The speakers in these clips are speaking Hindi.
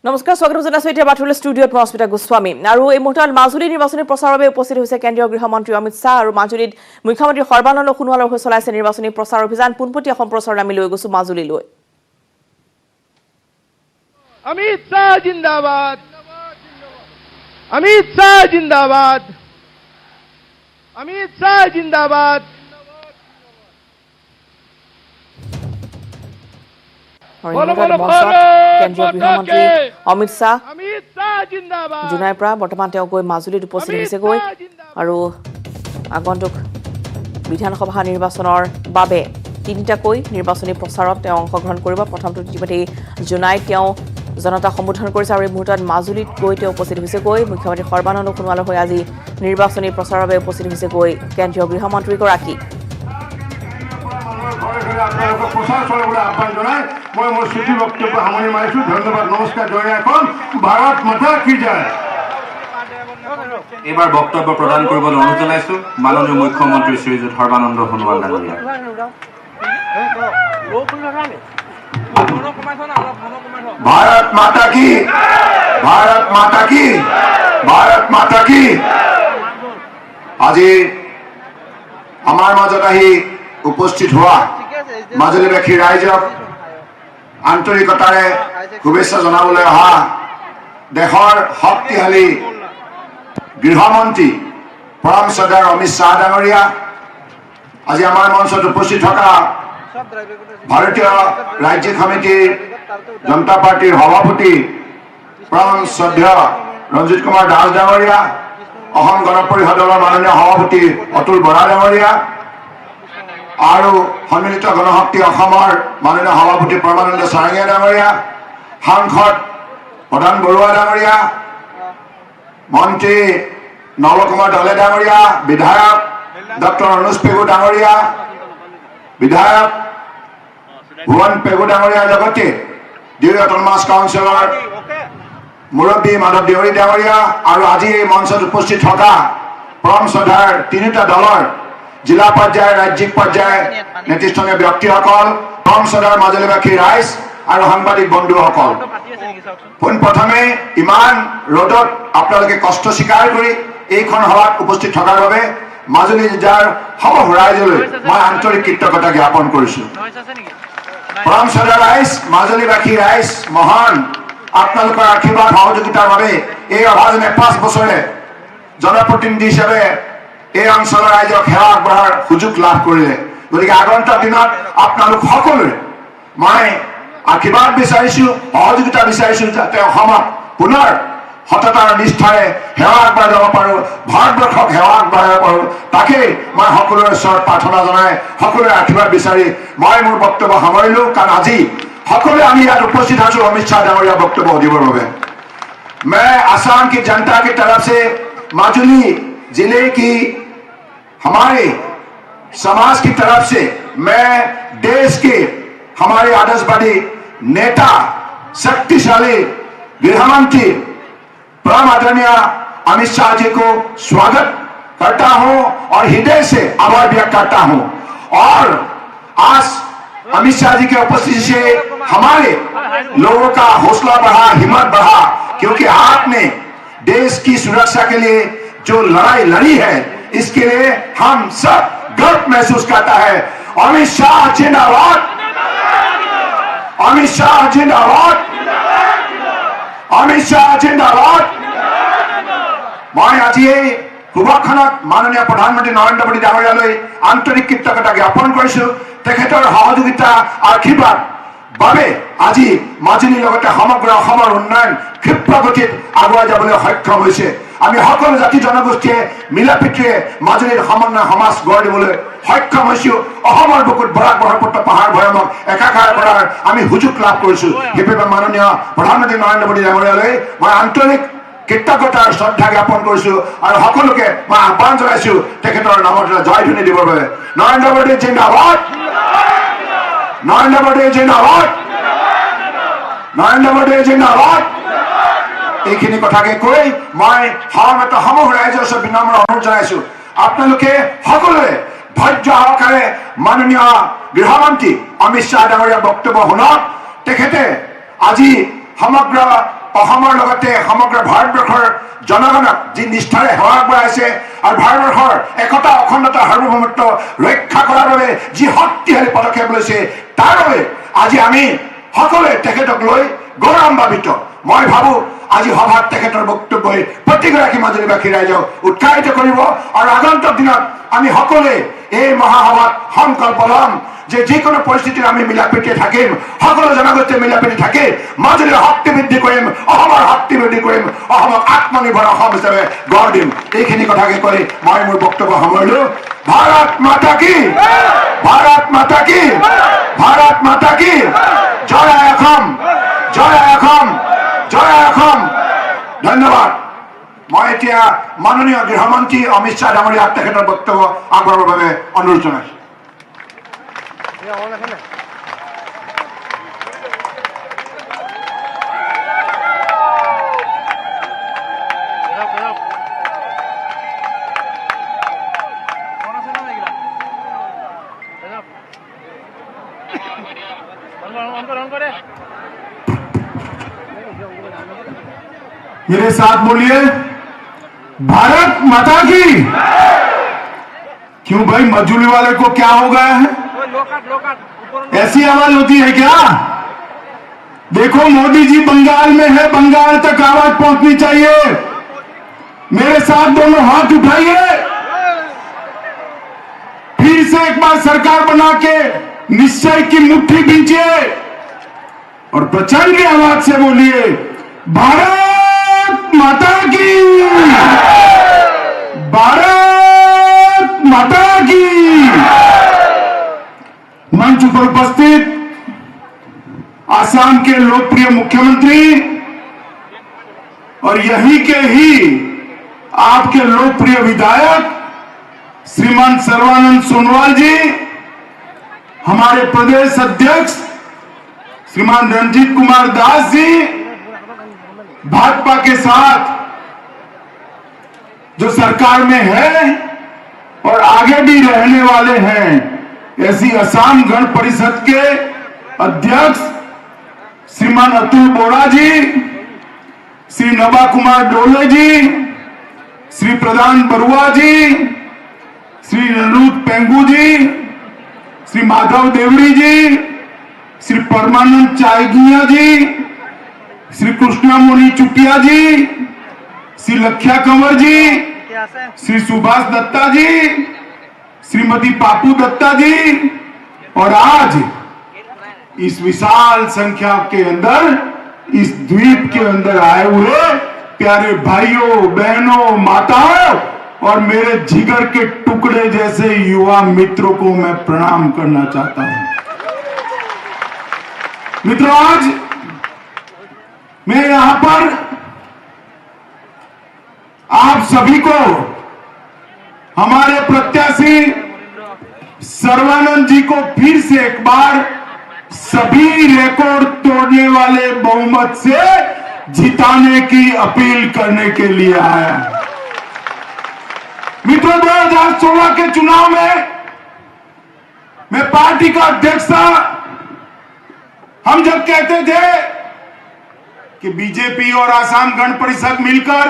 নমস্কাৰ স্বাগতম জনাইছো এতিয়া বাথৰুল ষ্টুডিঅ'ত মই অস্মিতা গোস্বামী আৰু এই মুহূৰ্তত মাজুলী নিৰ্বাচনী প্ৰচাৰৰ বাবে উপস্থিত হৈছে কেন্দ্ৰীয় গৃহমন্ত্ৰী অমিত শাহ আৰু মাজুলীত মুখ্যমন্ত্ৰী সৰ্বানন্দ সোণোৱালৰ হৈ চলাইছে নিৰ্বাচনী প্ৰচাৰ অভিযান পোনপটীয়া সম্প্ৰচাৰ আমি লৈ গৈছো মাজুলীলৈ अमित शाह जिंदाबाद अमित शाह जिंदाबाद अमित शाह जिंदाबाद কেন্দ্ৰীয় গৃহমন্ত্ৰী অমিত শাহ अमित शाह जिंदाबाद জুনাইৰ পৰা বৰ্তমান তেওঁ গৈ মাজুলীত উপস্থিত হৈছে গৈ আৰু আগন্তুক বিধানসভা নিৰ্বাচনৰ বাবে তিনিটাকৈ নিৰ্বাচনী প্ৰচাৰত তেওঁ অংশগ্ৰহণ কৰিব প্ৰথমটো ইতিমধ্যে জুনাইত তেওঁ জনতা সম্বোধন কৰিছে আৰু এই মুহূৰ্তত মাজুলীত গৈ তেওঁ উপস্থিত হৈছে গৈ মুখ্যমন্ত্ৰী সৰ্বানন্দ সোণোৱালৰ হৈ আজি নিৰ্বাচনী প্ৰচাৰৰ বাবে উপস্থিত হৈছে গৈ কেন্দ্ৰীয় গৃহমন্ত্ৰীগৰাকী এবাৰ বক্তব্য প্ৰদান কৰিবলৈ অনুৰোধ জনাইছো মাননীয় মুখ্যমন্ত্ৰী শ্ৰীযুত সৰ্বানন্দ সোণোৱাল ডাঙৰীয়া भारत माता की भारत माता की भारत माता की আজি আমাৰ মাজত আহি উপস্থিত হোৱা মাজুলীবাসী ৰাইজক আন্তৰিকতাৰে শুভেচ্ছা জনাবলৈ অহা দেশৰ শক্তিশালী গৃহমন্ত্ৰী পৰম শ্ৰদ্ধাৰ অমিত শাহ ডাঙৰীয়া আজি আমাৰ মঞ্চত উপস্থিত থকা ভাৰতীয় ৰাজ্যিক সমিতিৰ জনতা পাৰ্টিৰ সভাপতি পৰম শ্ৰদ্ধেয় ৰঞ্জিত কুমাৰ দাস ডাঙৰীয়া অসম গণ পৰিষদৰ মাননীয় সভাপতি অতুল বৰা ডাঙৰীয়া আৰু সন্মিলিত গণশক্তি অসমৰ মাননীয় সভাপতি পৰমানন্দ সাৰঙীয়া ডাঙৰীয়া সাংসদ প্ৰধান বৰুৱা ডাঙৰীয়া মন্ত্ৰী নলকুমাৰ দলে ডাঙৰীয়া বিধায়ক ডক্টৰ অনুজ পেগু ডাঙৰীয়া বিধায়ক ভুৱন পেগু ডাঙৰীয়াৰ লগতে ডিউ অট'নমাছ কাউন্সিলৰ মুৰব্বী মাধৱ দেউৰী ডাঙৰীয়া আৰু আজি এই মঞ্চত উপস্থিত থকা পৰম শ্ৰদ্ধাৰ তিনিটা দলৰ জিলা পৰ্যায়ৰ ৰাজ্যিক পৰ্যায়ৰ নেতৃস্থানীয় ব্যক্তিসকল পৰম শ্ৰদ্ধাৰ মাজুলীবাসী ৰাইজ আৰু সাংবাদিক বন্ধুসকল পোনপ্ৰথমে ইমান ৰ'দত আপোনালোকে কষ্ট স্বীকাৰ কৰি এইখন সভাত উপস্থিত থকাৰ বাবে মাজুলী জিলাৰ সমগ্ৰ ৰাইজলৈ মই আন্তৰিক কৃতজ্ঞতা জ্ঞাপন কৰিছো পৰম শ্ৰদ্ধাৰ ৰাইজ মাজুলীবাসী ৰাইজ মহান আপোনালোকৰ আশীৰ্বাদ সহযোগিতাৰ বাবে এই অভাজনে 5 বছৰে জনপ্ৰতিনিধি হিচাপে এই অঞ্চলৰ ৰাইজক সেৱা আগবঢ়াৰ সুযোগ লাভ কৰিলে গতিকে আগন্তুক দিনত আপোনালোক সকলোৰে মই আশীৰ্বাদ বিচাৰিছো সহযোগিতা বিচাৰিছো যাতে অসমত পুনৰ সততাৰ নিষ্ঠাৰে সেৱা আগবঢ়াই যাব পাৰোঁ ভাৰতবৰ্ষক সেৱা আগবঢ়াব পাৰোঁ তাকেই মই সকলোৰে ওচৰত প্ৰাৰ্থনা জনাই সকলোৰে আশীৰ্বাদ বিচাৰি মই মোৰ বক্তব্য সামৰিলোঁ কাৰণ আজি সকলোৱে আমি ইয়াত উপস্থিত আছো অমিত শাহ ডাঙৰীয়া বক্তব্য দিবৰ বাবে मैं आसाम की जनता की तरफ से माजुली जिले की हमारे समाज की तरफ से मैं देश के हमारे आदर्शवादी नेता शक्तिशाली गृहमंत्री परम आदरणीय अमित शाह जी को स्वागत करता हूं और हृदय से आभार व्यक्त करता हूं और आज अमित शाह जी के उपस्थिति से हमारे लोगों का हौसला बढ़ा हिम्मत बढ़ा क्योंकि आपने देश की सुरक्षा के लिए जो लड़ाई लड़ी है इसके लिए हम सब गर्व महसूस करता है अमित शाह जिंदाबाद अमित शाह जिंदाबाद अमित शाह जिंदाबाद मैं आज সুভাষখনত মাননীয় প্ৰধানমন্ত্ৰী নৰেন্দ্ৰ মোদী ডাঙৰীয়ালৈ আন্তৰিক কৃতজ্ঞতা জ্ঞাপন কৰিছো তেখেতৰ সহযোগিতা আশীৰ্বাদ বাবে আজি মাজুলীৰ লগতে সমগ্ৰ অসমৰ উন্নয়ন ক্ষিপ্ৰ গতিত আগুৱাই যাবলৈ সক্ষম হৈছে আমি সকলো জাতি জনগোষ্ঠীয়ে মিলাপ্ৰীতিৰে মাজুলীৰ সমন্বয় সমাজ গঢ় দিবলৈ সক্ষম হৈছো অসমৰ বুকুত বৰাক ব্ৰহ্মপুত্ৰ পাহাৰ ভৈয়ামক একাকাৰ কৰাৰ আমি সুযোগ লাভ কৰিছো সেইবাবে মাননীয় প্ৰধানমন্ত্ৰী নৰেন্দ্ৰ মোদী ডাঙৰীয়ালৈ মই আন্তৰিক কৃতজ্ঞতাৰ শ্ৰদ্ধা জ্ঞাপন কৰিছো আৰু সকলোকে মই আহ্বান জনাইছো তেখেতৰ নামত জয়ধ্বনি দিবৰ বাবে নৰেন্দ্ৰ মোদী জিন্দাবাদ নৰেন্দ্ৰ মোদী জিন্দাবাদ নৰেন্দ্ৰ মোদী জিন্দাবাদ এইখিনি কথাকে কৈ মই সমবেত সমগ্ৰ ৰাইজৰ ওচৰত বিনম্ৰ অনুৰোধ জনাইছো আপোনালোকে সকলোৱে ধৈৰ্য সহকাৰে মাননীয় গৃহমন্ত্ৰী অমিত শাহ ডাঙৰীয়াৰ বক্তব্য শুনক তেখেতে আজি সমগ্ৰ অসমৰ লগতে সমগ্ৰ ভাৰতবৰ্ষৰ জনগণক যি নিষ্ঠাৰে সেৱা আগবঢ়াইছে আৰু ভাৰতবৰ্ষৰ একতা অখণ্ডতা সাৰ্বভৌমত্ব ৰক্ষা কৰাৰ বাবে যি শক্তিশালী পদক্ষেপ লৈছে তাৰ বাবে আজি আমি সকলোৱে তেখেতক লৈ গৌৰৱান্বিত। মই ভাবো আজি সভাত তেখেতৰ বক্তব্যই প্ৰতিগৰাকী মাজুলীবাসী ৰাইজক উৎসাহিত কৰিব আৰু আগন্তুক দিনত আমি সকলোৱে এই মহাসভাত সংকল্প ল'ম যে যিকোনো পৰিস্থিতিত আমি মিলাপ্ৰীতিৰে থাকিম, সকলো জনগোষ্ঠীয়ে মিলাপ্ৰীতি থাকি মাজুলীৰ শক্তি বৃদ্ধি কৰিম, অসমৰ শক্তি বৃদ্ধি কৰিম, অসমক আত্মনিৰ্ভৰ অসম হিচাপে গঢ় দিম। এইখিনি কথাকে কৈ মই মোৰ বক্তব্য সামৰিলো। ভাৰত মাতা কি, ভাৰত মাতা কি, ভাৰত মাতা কি, জয় অসম, জয় অসম, জয় অসম। ধন্যবাদ। মই এতিয়া মাননীয় গৃহমন্ত্ৰী অমিত শ্বাহ ডাঙৰীয়াক তেখেতৰ বক্তব্য আগবঢ়াবৰ বাবে অনুৰোধ জনাইছো। मेरे साथ बोलिए, भारत माता की। क्यों भाई, मजूली वाले को क्या हो गया है? ऐसी आवाज होती है क्या? देखो मोदी जी बंगाल में है, बंगाल तक आवाज पहुंचनी चाहिए। मेरे साथ दोनों हाथ उठाइए, फिर से एक बार सरकार बना के निश्चय की मुट्ठी बींचिए और प्रचंड आवाज से बोलिए, भारत माता की, भारत माता की। मंच पर उपस्थित आसाम के लोकप्रिय मुख्यमंत्री और यहीं के ही आपके लोकप्रिय विधायक श्रीमान सर्बानंद सोनोवाल जी, हमारे प्रदेश अध्यक्ष श्रीमान रंजीत कुमार दास जी, भाजपा के साथ जो सरकार में है और आगे भी रहने वाले हैं, ऐसी असम गण परिषद के अध्यक्ष श्रीमान अतुल बोरा जी, श्री नबा कुमार डोले जी, श्री प्रधान बरुआ जी, श्री नरूद पेंगू जी, श्री माधव देवड़ी जी, श्री परमानंद चायगिया जी, श्री कृष्णा मोनी चुटिया जी, श्री लख्या कंवर जी, श्री सुभाष दत्ता जी, श्रीमती पापू दत्ता जी, और आज इस विशाल संख्या के अंदर, इस द्वीप के अंदर आए हुए प्यारे भाइयों बहनों माताओं और मेरे जिगर के टुकड़े जैसे युवा मित्रों को मैं प्रणाम करना चाहता हूं। मित्रों, आज मैं यहां पर आप सभी को हमारे प्रत्याशी सर्बानंद जी को फिर से एक बार सभी रिकॉर्ड तोड़ने वाले बहुमत से जिताने की अपील करने के लिए आया। मित्रों, 2016 के चुनाव में मैं पार्टी का अध्यक्ष था। हम जब कहते थे कि बीजेपी और आसाम गण परिषद मिलकर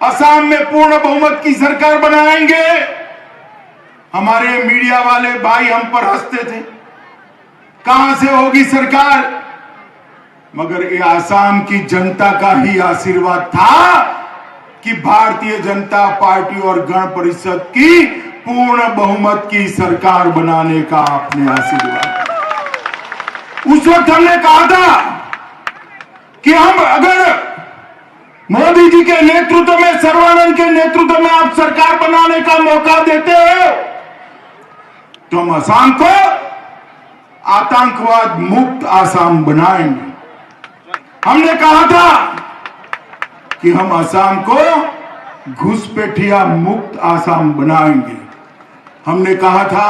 असम में पूर्ण बहुमत की सरकार बनाएंगे, हमारे मीडिया वाले भाई हम पर हंसते थे, कहां से होगी सरकार। मगर ये आसाम की जनता का ही आशीर्वाद था कि भारतीय जनता पार्टी और गण परिषद की पूर्ण बहुमत की सरकार बनाने का आपने आशीर्वाद। उस वक्त हमने कहा था कि हम अगर मोदी जी के नेतृत्व में, सर्बानंद के नेतृत्व में आप सरकार बनाने का मौका देते हो तो हम असम को आतंकवाद मुक्त असम बनाएंगे। हमने कहा था कि हम असम को घुसपैठिया मुक्त असम बनाएंगे। हमने कहा था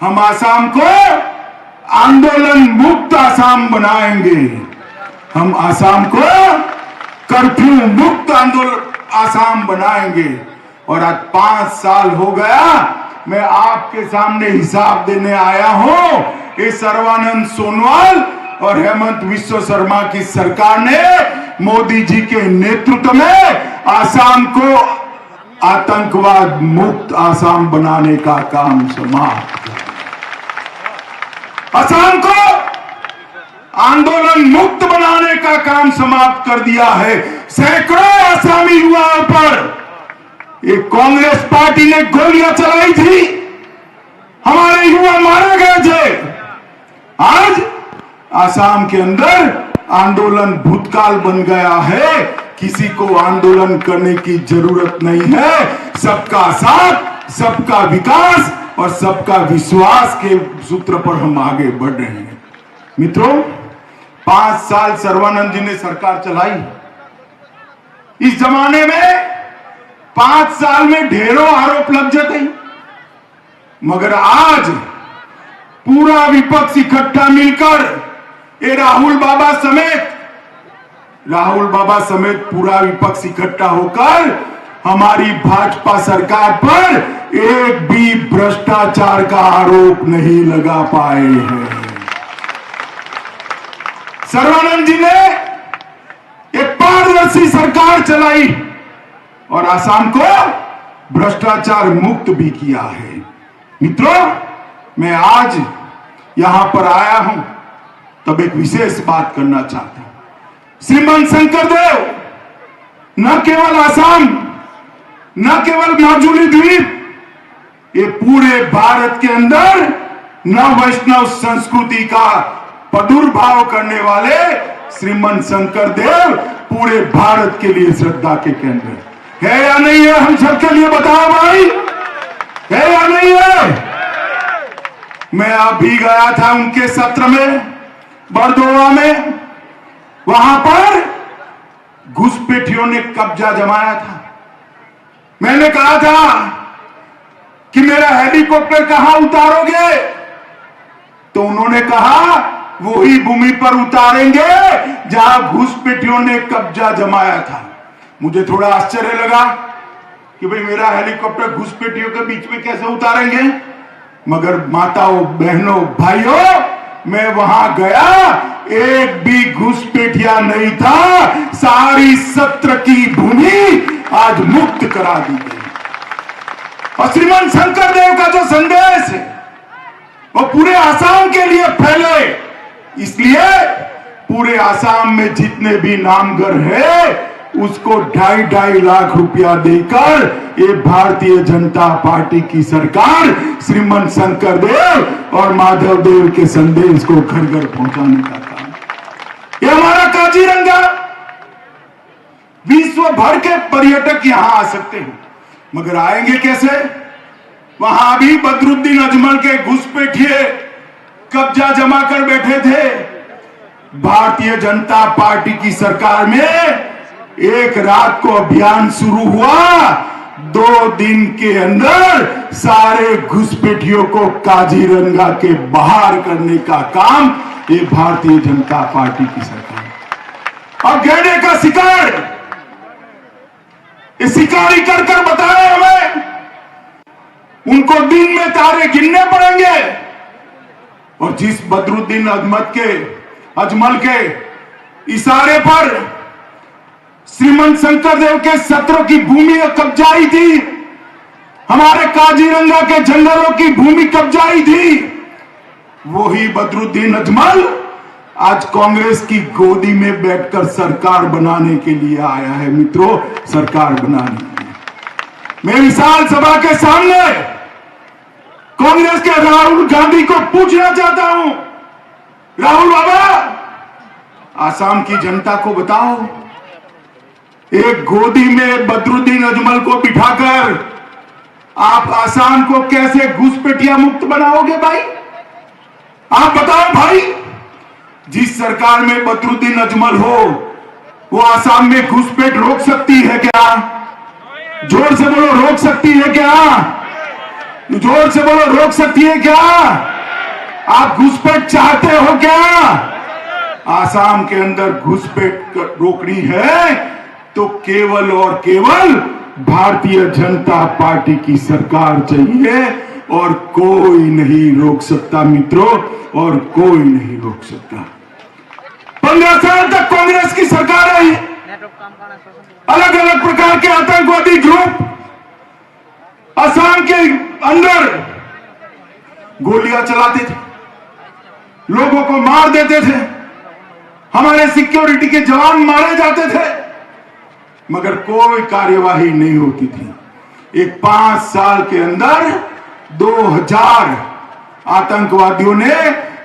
हम असम को आंदोलन मुक्त असम बनाएंगे। हम असम को कर्फ्यू मुक्त आंदोलन असम बनाएंगे। और आज 5 साल हो गया, मैं आपके सामने हिसाब देने आया हूं। ये सर्बानंद सोनोवाल और हेमंत विश्व शर्मा की सरकार ने मोदी जी के नेतृत्व में आसाम को आतंकवाद मुक्त आसाम बनाने का काम समाप्त किया। आसाम को आंदोलन मुक्त बनाने का काम समाप्त कर दिया है। सैकड़ों आसामी युवाओं पर एक कांग्रेस पार्टी ने गोलियां चलाई थी, हमारे युवा मारे गए थे। आज आसाम के अंदर आंदोलन भूतकाल बन गया है, किसी को आंदोलन करने की जरूरत नहीं है। सबका साथ, सबका विकास और सबका विश्वास के सूत्र पर हम आगे बढ़ रहे हैं। मित्रों, 5 साल सर्बानंद जी ने सरकार चलाई। इस जमाने में 5 साल में ढेरों आरोप लग जाते हैं, मगर आज पूरा विपक्ष इकट्ठा मिलकर ये राहुल बाबा समेत पूरा विपक्ष इकट्ठा होकर हमारी भाजपा सरकार पर एक भी भ्रष्टाचार का आरोप नहीं लगा पाए हैं। सर्बानंद जी ने एक पारदर्शी सरकार चलाई और आसाम को भ्रष्टाचार मुक्त भी किया है। मित्रों, मैं आज यहां पर आया हूं तब एक विशेष बात करना चाहता हूं। श्रीमान शंकरदेव न केवल आसाम, न केवल माजुली द्वीप, ये पूरे भारत के अंदर न वैष्णव संस्कृति का प्रादुर्भाव करने वाले श्रीमान शंकरदेव पूरे भारत के लिए श्रद्धा के केंद्र है या नहीं है? हम सबके लिए बताओ भाई, है या नहीं है? मैं अभी गया था उनके सत्र में बरदोवा में, वहां पर घुसपैठियों ने कब्जा जमाया था। मैंने कहा था कि मेरा हेलीकॉप्टर कहां उतारोगे, तो उन्होंने कहा वही भूमि पर उतारेंगे जहां घुसपैठियों ने कब्जा जमाया था। मुझे थोड़ा आश्चर्य लगा कि भाई मेरा हेलीकॉप्टर घुसपैठियों के बीच में कैसे उतारेंगे, मगर माताओं, बहनों, भाइयों, मैं वहां गया, एक भी घुसपैठिया नहीं था। सारी सत्र की भूमि आज मुक्त करा दी गई। और श्रीमान शंकरदेव का जो संदेश है वो पूरे आसाम के लिए फैले, इसलिए पूरे आसाम में जितने भी नामगर है उसको 2.5 लाख रुपया देकर ये भारतीय जनता पार्टी की सरकार श्रीमान शंकरदेव और माधव देव के संदेश को घर घर पहुंचाने का काम। ये हमारा काजीरंगा, विश्व भर के पर्यटक यहां आ सकते हैं, मगर आएंगे कैसे? वहां भी बदरुद्दीन अजमल के घुसपैठिए कब्जा जमा कर बैठे थे। भारतीय जनता पार्टी की सरकार में एक रात को अभियान शुरू हुआ, 2 दिन के अंदर सारे घुसपैठियों को काजीरंगा के बाहर करने का काम ये भारतीय जनता पार्टी की सरकार। और गैंडे का शिकार, ये शिकारी कर कर बताए हमें, उनको दिन में तारे गिनने पड़ेंगे। और जिस बदरुद्दीन अजमल के इशारे पर श्रीमान शंकरदेव के सत्रों की भूमि कब्जाई थी, हमारे काजीरंगा के जंगलों की भूमि कब्जाई थी, वही बदरुद्दीन अजमल आज कांग्रेस की गोदी में बैठकर सरकार बनाने के लिए आया है। मित्रों, सरकार बनाने के लिए मैं विशाल सभा के सामने कांग्रेस के राहुल गांधी को पूछना चाहता हूं, राहुल बाबा, आसाम की जनता को बताओ, एक गोदी में बदरुद्दीन अजमल को बिठाकर आप आसाम को कैसे घुसपैठिया मुक्त बनाओगे भाई? आप बताओ भाई। जिस सरकार में बदरुद्दीन अजमल हो वो आसाम में घुसपैठ रोक सकती है क्या? जोर से बोलो, रोक सकती है क्या? जोर से बोलो, रोक सकती है क्या? आप घुसपैठ चाहते हो क्या? आसाम के अंदर घुसपैठ रोकनी है तो केवल और केवल भारतीय जनता पार्टी की सरकार चाहिए, और कोई नहीं रोक सकता मित्रों, और कोई नहीं रोक सकता। 15 साल तक कांग्रेस की सरकार रही, अलग अलग प्रकार के आतंकवादी ग्रुप असम के अंदर गोलियां चलाते थे, लोगों को मार देते थे, हमारे सिक्योरिटी के जवान मारे जाते थे, मगर कोई कार्यवाही नहीं होती थी। एक 5 साल के अंदर 2000 आतंकवादियों ने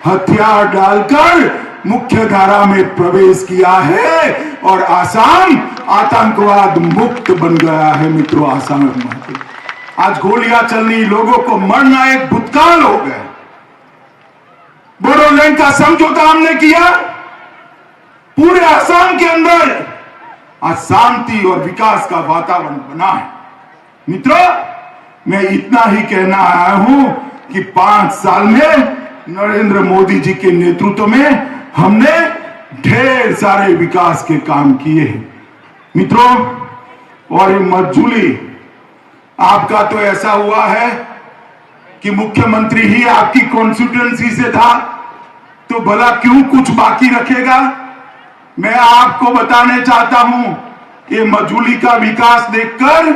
हथियार डालकर मुख्य धारा में प्रवेश किया है और आसाम आतंकवाद मुक्त बन गया है। मित्रों, आसाम में आज गोलियां चलनी, लोगों को मरना एक भूतकाल हो गया। बोडोलैंड का समझौता हमने किया, पूरे आसाम के अंदर आज शांति और विकास का वातावरण बना है। मित्रों, मैं इतना ही कहना आया हूं कि 5 साल में नरेंद्र मोदी जी के नेतृत्व में हमने ढेर सारे विकास के काम किए हैं। मित्रों, और ये मजूली आपका तो ऐसा हुआ है कि मुख्यमंत्री ही आपकी कॉन्स्टिट्यूएंसी से था, तो भला क्यों कुछ बाकी रखेगा। मैं आपको बताने चाहता हूं, ये मजूली का विकास देखकर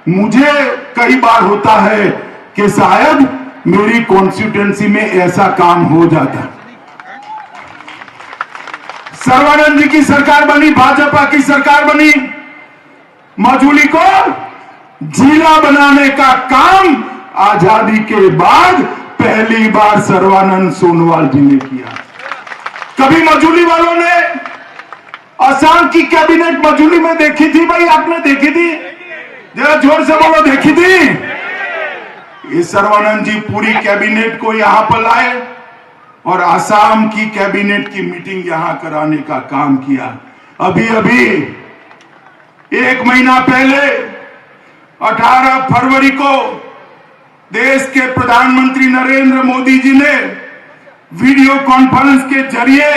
मुझे कई बार होता है कि शायद मेरी कॉन्स्टिट्यूएंसी में ऐसा काम हो जाता। सर्वानंद जी की सरकार बनी, भाजपा की सरकार बनी, मजूली को जिला बनाने का काम आजादी के बाद पहली बार सर्वानंद सोनोवाल जी ने किया। कभी मजूली वालों ने असम की कैबिनेट मजूली में देखी थी? भाई आपने देखी थी? जरा जोर से बोलो, देखी थी? ये सर्वानंद जी पूरी कैबिनेट को यहां पर लाए और असम की कैबिनेट की मीटिंग यहां कराने का काम किया। अभी अभी 1 महीना पहले 18 फरवरी को देश के प्रधानमंत्री नरेंद्र मोदी जी ने वीडियो कॉन्फ्रेंस के जरिए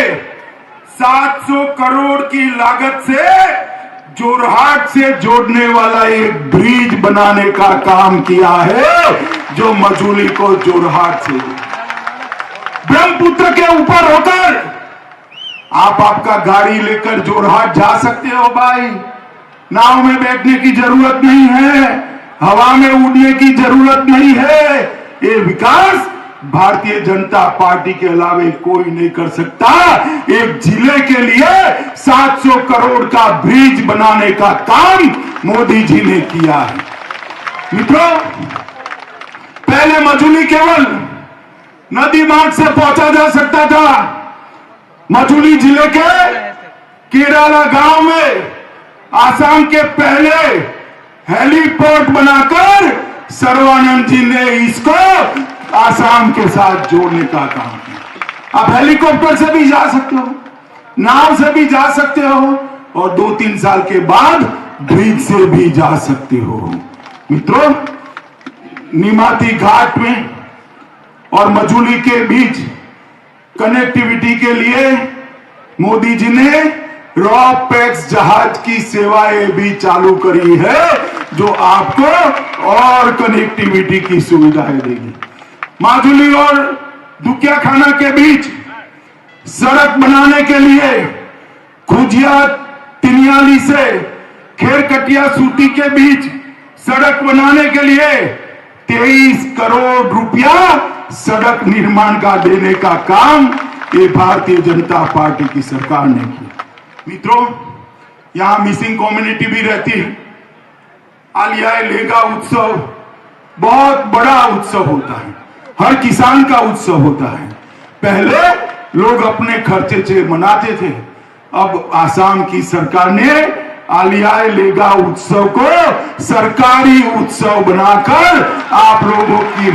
700 करोड़ की लागत से जोरहाट से जोड़ने वाला एक ब्रिज बनाने का काम किया है, जो मजूली को जोरहाट से ब्रह्मपुत्र के ऊपर होकर आप आपका गाड़ी लेकर जोरहाट जा सकते हो। भाई, नाव में बैठने की जरूरत नहीं है, हवा में उड़ने की जरूरत नहीं है। ये विकास भारतीय जनता पार्टी के अलावे कोई नहीं कर सकता। एक जिले के लिए 700 करोड़ का ब्रिज बनाने का काम मोदी जी ने किया है। मित्रों, पहले मजूली केवल नदी मार्ग से पहुंचा जा सकता था। मजूली जिले के केराला गांव में आसाम के पहले हेलीपोर्ट बनाकर सर्वानंद जी ने इसको आसाम के साथ जोड़ने का काम किया। आप हेलीकॉप्टर से भी जा सकते हो, नाव से भी जा सकते हो और 2-3 साल के बाद ब्रिज से भी जा सकते हो। मित्रों, निमाती घाट में और मजूली के बीच कनेक्टिविटी के लिए मोदी जी ने रॉ-पैक्स जहाज की सेवाएं भी चालू करी है, जो आपको और कनेक्टिविटी की सुविधाएं देगी। माजुली और दुकियाखाना के बीच सड़क बनाने के लिए खुजिया तिनियाली से खेरकटिया सूती के बीच सड़क बनाने के लिए 23 करोड़ रुपया सड़क निर्माण का देने का काम ये भारतीय जनता पार्टी की सरकार ने किया। मित्रों, यहां मिसिंग कम्युनिटी भी रहती है। आलियाए लेगा उत्सव बहुत बड़ा उत्सव होता है, हर किसान का उत्सव होता है। पहले लोग अपने खर्चे से मनाते थे, अब आसाम की सरकार ने आलियाए लेगा उत्सव को सरकारी उत्सव बनाकर आप लोगों की